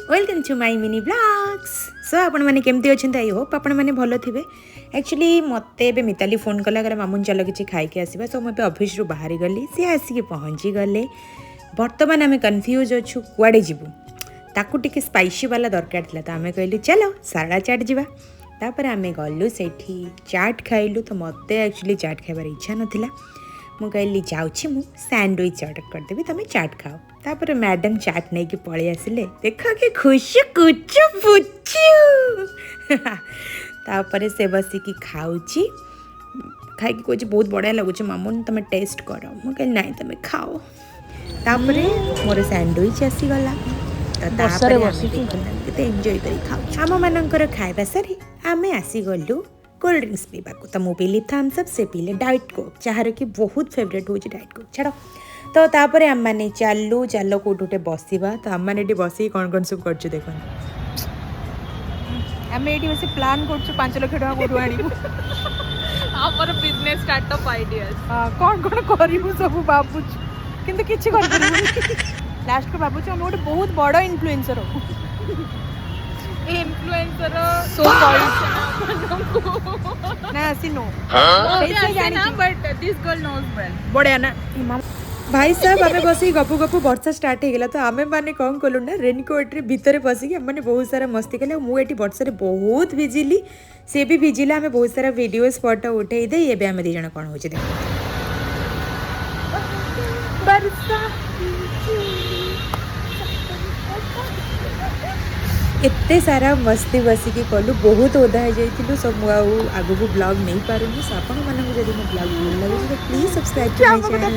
Welcome to my mini blogs. So आपण मैंने केमती अच्छे आई होप आपण मैंने भल थे। एक्चुअली मत मिताली फोन कला कहला मामून चल कि खाई आसवा। सो मुझे ऑफिस बाहरी गली सी आसिक पहुँची गले। बर्तमान आम कन्फ्यूज अच्छु कुआड़े जीवु ताकू टिके स्पाइसी वाला दरकार था। तो आम कहलु चलो सारड़ा चाट जावा। तापर आम गलु से चाट खाइलु। तो मत एक्चुअली चाट खाइबार इच्छा नाला। मु कहली जाऊँ मु सैंडविच ऑर्डर करदेवी तुम चाट खाओ। तापर मैडम चाट नहीं कि पलि आसिले। देख कि खुशी कुचु पुचु तापर से बसिकी खाऊची खाई कहे बहुत बढ़िया लगुच मामून तुम टेस्ट कर। मु कहली ना तुम खाओ। तापर मोर सैंडविच आसीगला। तो एंजॉय कर खाऊ। आम मानकर खाଇବା सारी आमे आसीगलु कोल्ड ड्रिंक्स पीवा को। तो मुझे पीली थम्स अप से पीले डाइट कोक जार कि बहुत फेवरेट हो डाइट कोक छाड़। तो तापर आम मैंने चालू चाल कौटे बसवा। तो आम मैंने बस कौन सब कर देख आम ये बस प्लान कर 5 लाख टका कौटू आणु आमर बिजनेस स्टार्टअप आइडियाज कौन करूँ सब भावुँ किंतु किसी लास्ट को भावुँ आम गोटे बहुत बड़ इन्फ्लुएंसर हो। इन्फ्लुएंसर सो ना she know but this girl knows well बढ़िया ना भाई साहब आम बस गपु गपु वर्षा स्टार्ट हो गला। तो आम मैंने कौन कलु ना रेनकोट रे भितर पसिकी आम मैंने बहुत सारा मस्ती कले। मुझे वर्षा बहुत भिजिली सी भी भिजिला। आम बहुत सारा वीडियोस फोटो उठे दे। ये आम दी जन कौन हो एते सारा मस्ती बसिकी कलु। बहुत ओदा हो जाइलु। सब आगु को ब्लॉग नहीं पारुनी। सो आपण मानक जदि मो ब्लॉग भल लगे तो please subscribe to my channel.